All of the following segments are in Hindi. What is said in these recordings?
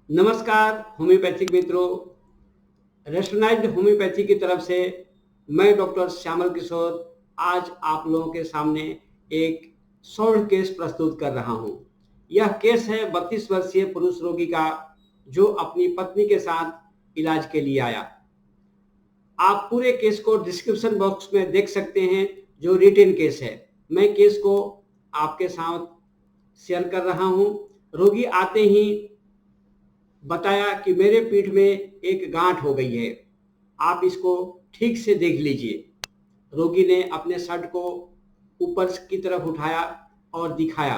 नमस्कार होम्योपैथिक मित्रों। रेस्टोनाइज्ड होम्योपैथी की तरफ से मैं डॉक्टर श्यामल किशोर आज आप लोगों के सामने एक सॉल्व केस प्रस्तुत कर रहा हूं। यह केस है 32 वर्षीय पुरुष रोगी का, जो अपनी पत्नी के साथ इलाज के लिए आया। आप पूरे केस को डिस्क्रिप्शन बॉक्स में देख सकते हैं, जो रिटन केस है। मैं केस को आपके साथ शेयर कर रहा हूं। रोगी आते ही बताया कि मेरे पीठ में एक गांठ हो गई है, आप इसको ठीक से देख लीजिए। रोगी ने अपने शर्ट को ऊपर की तरफ उठाया और दिखाया।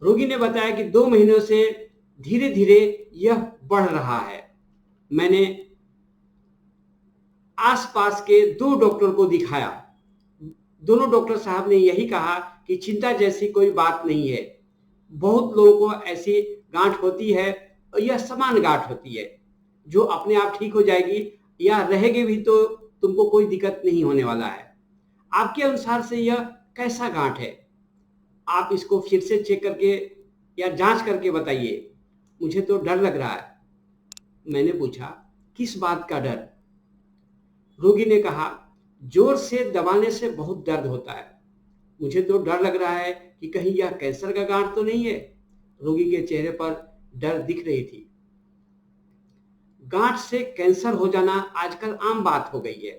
रोगी ने बताया कि 2 महीनों से धीरे धीरे यह बढ़ रहा है। मैंने आसपास के 2 डॉक्टर को दिखाया। दोनों डॉक्टर साहब ने यही कहा कि चिंता जैसी कोई बात नहीं है। बहुत लोगों को ऐसी गांठ होती है और यह समान गांठ होती है, जो अपने आप ठीक हो जाएगी, या रहेगी भी तो तुमको कोई दिक्कत नहीं होने वाला है। आपके अनुसार से यह कैसा गांठ है? आप इसको फिर से चेक करके या जांच करके बताइए। मुझे तो डर लग रहा है। मैंने पूछा, किस बात का डर? रोगी ने कहा, जोर से दबाने से बहुत दर्द होता है। मुझे तो डर लग रहा है कि कहीं यह कैंसर का गांठ तो नहीं है। रोगी के चेहरे पर डर दिख रही थी। गांठ से कैंसर हो जाना आजकल आम बात हो गई है।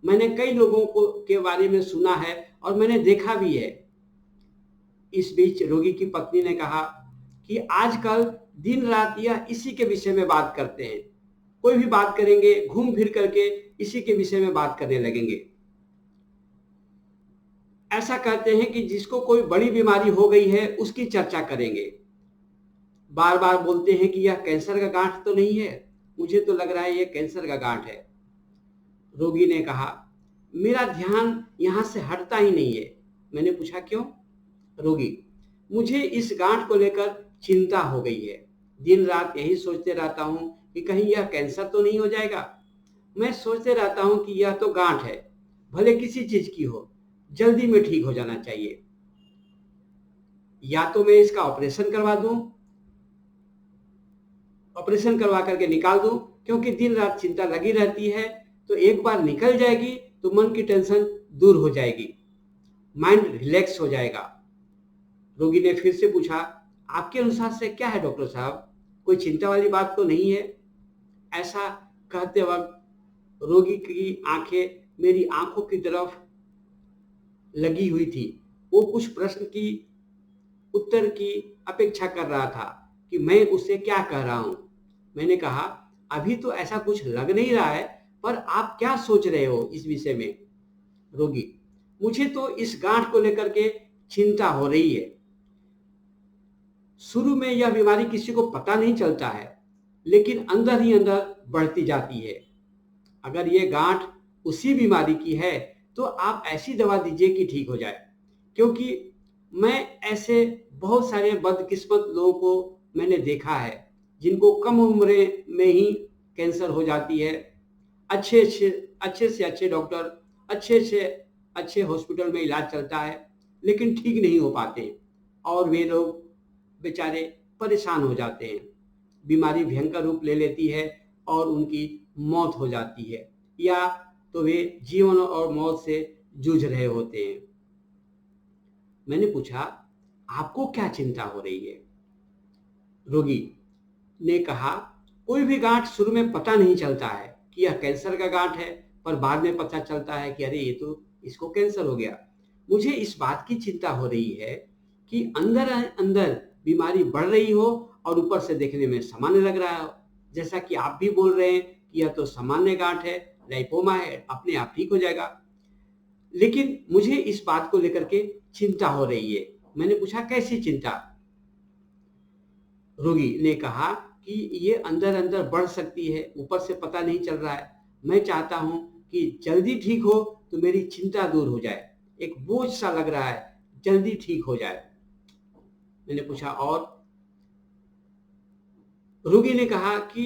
मैंने कई लोगों को के बारे में सुना है और मैंने देखा भी है। इस बीच रोगी की पत्नी ने कहा कि आजकल दिन रात यह इसी के विषय में बात करते हैं। कोई भी बात करेंगे, घूम फिर करके इसी के विषय में बात करने लगेंगे। ऐसा कहते हैं कि जिसको कोई बड़ी बीमारी हो गई है उसकी चर्चा करेंगे। बार बार बोलते हैं कि यह कैंसर का गांठ तो नहीं है। मुझे तो लग रहा है यह कैंसर का गांठ है। रोगी ने कहा, मेरा ध्यान यहां से हटता ही नहीं है। मैंने पूछा, क्यों? रोगी, मुझे इस गांठ को लेकर चिंता हो गई है। दिन रात यही सोचते रहता हूं कि कहीं यह कैंसर तो नहीं हो जाएगा। मैं सोचते रहता हूं कि यह तो गांठ है, भले किसी चीज की हो, जल्दी में ठीक हो जाना चाहिए। या तो मैं इसका ऑपरेशन करवा दूं, ऑपरेशन करवा करके निकाल दूं, क्योंकि दिन रात चिंता लगी रहती है। तो एक बार निकल जाएगी तो मन की टेंशन दूर हो जाएगी, माइंड रिलैक्स हो जाएगा। रोगी ने फिर से पूछा, आपके अनुसार से क्या है डॉक्टर साहब? कोई चिंता वाली बात तो नहीं है? ऐसा कहते वक्त रोगी की आंखें मेरी आंखों की तरफ लगी हुई थी। वो कुछ प्रश्न की उत्तर की अपेक्षा कर रहा था कि मैं उससे क्या कह रहा हूं। मैंने कहा, अभी तो ऐसा कुछ लग नहीं रहा है, पर आप क्या सोच रहे हो इस विषय में? रोगी, मुझे तो इस गांठ को लेकर के चिंता हो रही है। शुरू में यह बीमारी किसी को पता नहीं चलता है, लेकिन अंदर ही अंदर बढ़ती जाती है। अगर ये गांठ उसी बीमारी की है तो आप ऐसी दवा दीजिए कि ठीक हो जाए। क्योंकि मैं ऐसे बहुत सारे बदकिस्मत लोगों को मैंने देखा है, जिनको कम उम्र में ही कैंसर हो जाती है। अच्छे अच्छे अच्छे से अच्छे डॉक्टर, अच्छे से अच्छे हॉस्पिटल में इलाज चलता है, लेकिन ठीक नहीं हो पाते और वे लोग बेचारे परेशान हो जाते हैं। बीमारी भयंकर रूप ले लेती है और उनकी मौत हो जाती है, या तो वे जीवन और मौत से जूझ रहे होते हैं। मैंने पूछा, आपको क्या चिंता हो रही है? रोगी ने कहा, कोई भी गांठ शुरू में पता नहीं चलता है कि यह कैंसर का गांठ है, पर बाद में पता चलता है कि अरे ये तो इसको कैंसर हो गया। मुझे इस बात की चिंता हो रही है कि अंदर अंदर बीमारी बढ़ रही हो और ऊपर से देखने में सामान्य लग रहा हो। जैसा कि आप भी बोल रहे हैं कि यह तो सामान्य गांठ है, लाइपोमा है, अपने आप ठीक हो जाएगा। लेकिन मुझे इस बात को लेकर के चिंता हो रही है। मैंने पूछा, कैसी चिंता? रोगी ने कहा कि ये अंदर अंदर बढ़ सकती है, ऊपर से पता नहीं चल रहा है। मैं चाहता हूं कि जल्दी ठीक हो तो मेरी चिंता दूर हो जाए। एक बोझ सा लग रहा है, जल्दी ठीक हो जाए। मैंने पूछा, और? रोगी ने कहा कि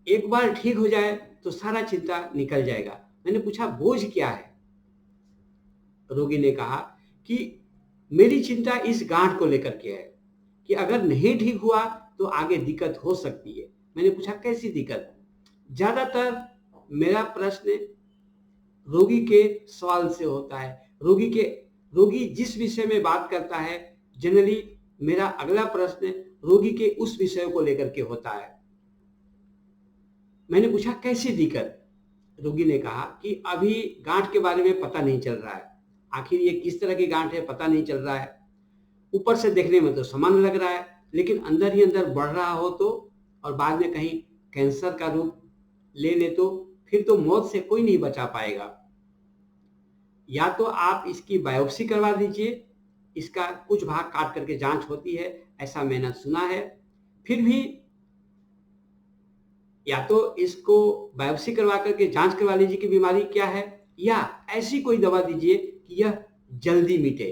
एक बार ठीक हो जाए तो सारा चिंता निकल जाएगा। मैंने पूछा, बोझ क्या है? रोगी ने कहा कि मेरी चिंता इस गांठ को लेकर के है कि अगर नहीं ठीक हुआ तो आगे दिक्कत हो सकती है। मैंने पूछा कैसी दिक्कत? ज्यादातर मेरा प्रश्न रोगी के सवाल से होता है। रोगी जिस विषय में बात करता है, जनरली मेरा अगला प्रश्न रोगी के उस विषय को लेकर के होता है। मैंने पूछा कैसी दिक्कत? रोगी ने कहा कि अभी गांठ के बारे में पता नहीं चल रहा है। आखिर ये किस तरह की गांठ है पता नहीं चल रहा है। ऊपर से देखने में तो सामान्य लग रहा है, लेकिन अंदर ही अंदर बढ़ रहा हो तो, और बाद में कहीं कैंसर का रूप ले ले तो फिर तो मौत से कोई नहीं बचा पाएगा। या तो आप इसकी बायोप्सी करवा दीजिए, इसका कुछ भाग काट करके जांच होती है, ऐसा मैंने सुना है। फिर भी या तो इसको बायोप्सी करवा करके जांच करवा लीजिए कि बीमारी क्या है, या ऐसी कोई दवा दीजिए कि यह जल्दी मिटे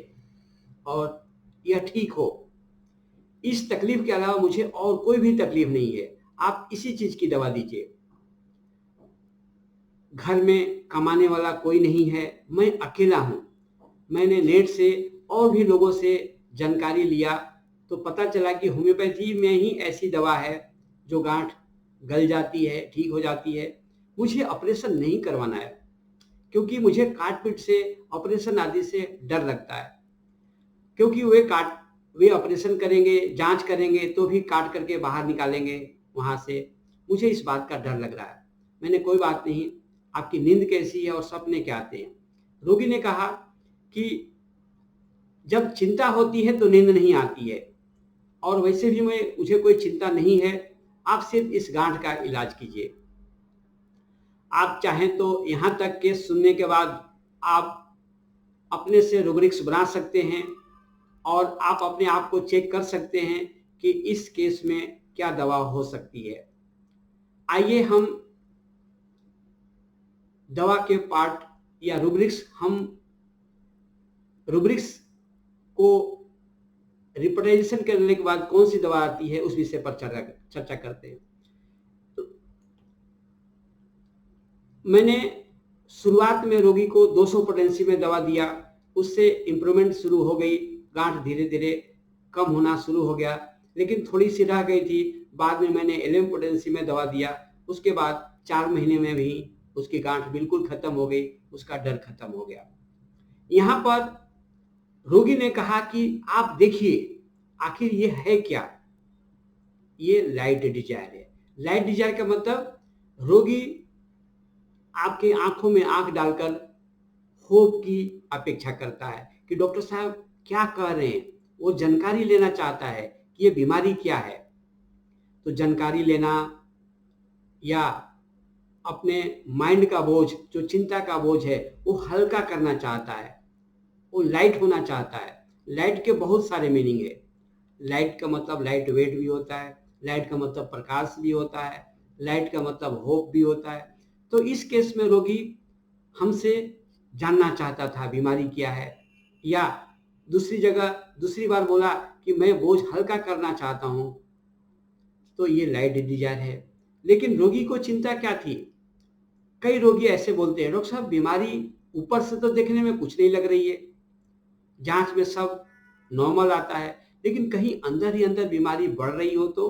और यह ठीक हो। इस तकलीफ के अलावा मुझे और कोई भी तकलीफ नहीं है, आप इसी चीज की दवा दीजिए। घर में कमाने वाला कोई नहीं है, मैं अकेला हूं। मैंने नेट से और भी लोगों से जानकारी लिया तो पता चला कि होम्योपैथी में ही ऐसी दवा है जो गांठ गल जाती है, ठीक हो जाती है। मुझे ऑपरेशन नहीं करवाना है, क्योंकि मुझे काट पीट से, ऑपरेशन आदि से डर लगता है। क्योंकि वे ऑपरेशन करेंगे, जांच करेंगे तो भी काट करके बाहर निकालेंगे वहां से। मुझे इस बात का डर लग रहा है। मैंने कोई बात नहीं, आपकी नींद कैसी है और सपने क्या आते हैं? रोगी ने कहा कि जब चिंता होती है तो नींद नहीं आती है, और वैसे भी मुझे कोई चिंता नहीं है। आप सिर्फ इस गांठ का इलाज कीजिए। आप चाहें तो यहां तक के सुनने के बाद आप अपने से रूब्रिक्स बना सकते हैं और आप अपने आप को चेक कर सकते हैं कि इस केस में क्या दवा हो सकती है। आइए हम दवा के पार्ट या रूब्रिक्स को रिप्रेजेंटेशन करने के बाद कौन सी दवा आती है उस विषय पर चर्चा करते हैं। तो मैंने शुरुआत में रोगी को 200 पोटेंसी में दवा दिया, उससे इंप्रूवमेंट शुरू हो गई, गांठ धीरे धीरे कम होना शुरू हो गया, लेकिन थोड़ी सी रह गई थी। बाद में मैंने 11 पोटेंसी में दवा दिया, उसके बाद 4 महीने में भी उसकी गांठ बिल्कुल खत्म हो गई, उसका डर खत्म हो गया। यहाँ पर रोगी ने कहा कि आप देखिए आखिर ये है क्या? ये लाइट डिजायर है। लाइट डिजायर का मतलब रोगी आपके आंखों में आंख डालकर होप की अपेक्षा करता है कि डॉक्टर साहब क्या कह रहे हैं। वो जानकारी लेना चाहता है कि ये बीमारी क्या है। तो जानकारी लेना या अपने माइंड का बोझ, जो चिंता का बोझ है, वो हल्का करना चाहता है, वो लाइट होना चाहता है। लाइट के बहुत सारे मीनिंग है। लाइट का मतलब लाइट वेट भी होता है, लाइट का मतलब प्रकाश भी होता है, लाइट का मतलब होप भी होता है। तो इस केस में रोगी हमसे जानना चाहता था बीमारी क्या है, या दूसरी बार बोला कि मैं बोझ हल्का करना चाहता हूं। तो ये लाइट डिजायर है। लेकिन रोगी को चिंता क्या थी? कई रोगी ऐसे बोलते हैं, डॉक्टर साहब बीमारी ऊपर से तो देखने में कुछ नहीं लग रही है, जांच में सब नॉर्मल आता है, लेकिन कहीं अंदर ही अंदर बीमारी बढ़ रही हो तो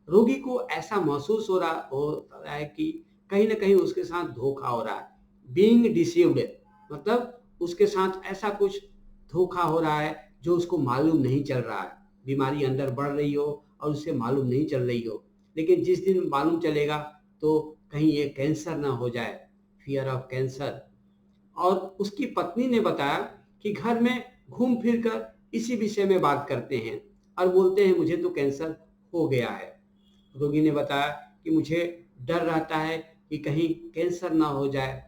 रोगी को ऐसा महसूस हो रहा है कि कहीं ना कहीं उसके साथ धोखा हो रहा है। बीइंग डिसीव्ड मतलब उसके साथ ऐसा कुछ धोखा हो रहा है जो उसको मालूम नहीं चल रहा है। बीमारी अंदर बढ़ रही हो और उसे मालूम नहीं चल रही हो, लेकिन जिस दिन मालूम चलेगा तो कहीं ये कैंसर ना हो जाए, फियर ऑफ कैंसर। और उसकी पत्नी ने बताया कि घर में घूम फिर कर इसी विषय में बात करते हैं और बोलते हैं मुझे तो कैंसर हो गया है। रोगी ने बताया कि मुझे डर रहता है कि कहीं कैंसर ना हो जाए,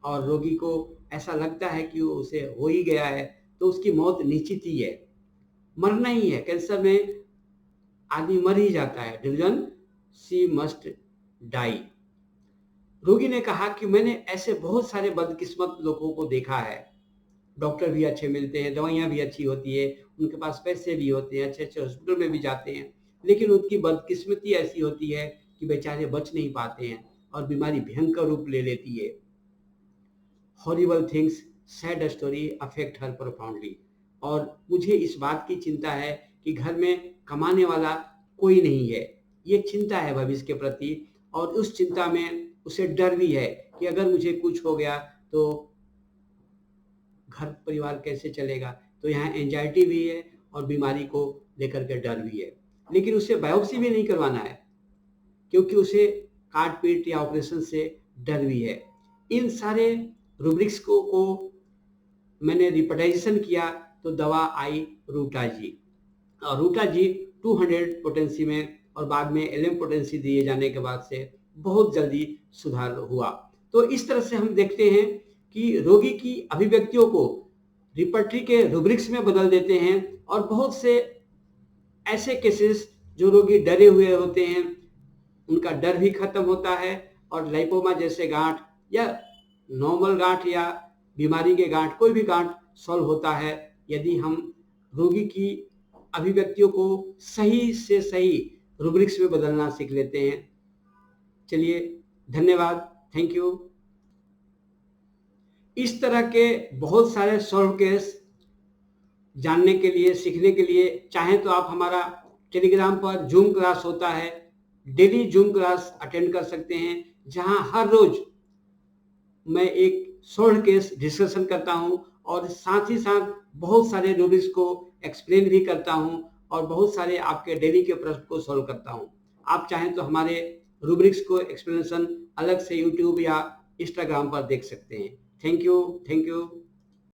और रोगी को ऐसा लगता है कि उसे हो ही गया है तो उसकी मौत निश्चित ही है, मरना ही है। कैंसर में आदमी मर ही जाता है, डिवीजन शी मस्ट डाई। रोगी ने कहा कि मैंने ऐसे बहुत सारे बदकिस्मत लोगों को देखा है। डॉक्टर भी अच्छे मिलते हैं, दवाइयाँ भी अच्छी होती है, उनके पास पैसे भी होते हैं, अच्छे अच्छे हॉस्पिटल में भी जाते हैं, लेकिन उनकी बदकिस्मती ऐसी होती है कि बेचारे बच नहीं पाते हैं और बीमारी भयंकर रूप ले लेती है। Horrible things, sad story affect हर प्रोफाउंडली। और मुझे इस बात की चिंता है कि घर में कमाने वाला कोई नहीं है। ये चिंता है भविष्य के प्रति, और उस चिंता में उसे डर भी है कि अगर मुझे कुछ हो गया तो घर परिवार कैसे चलेगा। तो यहाँ एंजाइटी भी है और बीमारी को लेकर के डर भी है। लेकिन उसे बायोप्सी भी नहीं करवाना है, क्योंकि उसे काट पीट या ऑपरेशन से डर भी है। इन सारे रूब्रिक्स को मैंने रिपोर्टाइजेशन किया तो दवा आई रूटाजी, और रूटाजी 200 पोटेंसी में और बाद में LM पोटेंसी दिए जाने के बाद से बहुत जल्दी सुधार हुआ। तो इस तरह से हम देखते हैं कि रोगी की अभिव्यक्तियों को रिपर्टरी के रूब्रिक्स में बदल देते हैं, और बहुत से ऐसे केसेस जो रोगी डरे हुए होते हैं उनका डर भी खत्म होता है, और लाइपोमा जैसे गांठ या नॉर्मल गांठ या बीमारी के गांठ, कोई भी गांठ सॉल्व होता है यदि हम रोगी की अभिव्यक्तियों को सही से सही रूब्रिक्स में बदलना सीख लेते हैं। चलिए, धन्यवाद, थैंक यू। इस तरह के बहुत सारे सॉल्व केस जानने के लिए, सीखने के लिए चाहें तो आप हमारा टेलीग्राम पर जूम क्लास होता है, डेली जूम क्लास अटेंड कर सकते हैं, जहां हर रोज मैं एक सॉल्व केस डिस्कशन करता हूं और साथ ही साथ बहुत सारे रूब्रिक्स को एक्सप्लेन भी करता हूं और बहुत सारे आपके डेली के प्रश्न को सॉल्व करता हूं। आप चाहें तो हमारे रूब्रिक्स को एक्सप्लेनेशन अलग से यूट्यूब या इंस्टाग्राम पर देख सकते हैं। Thank you, thank you.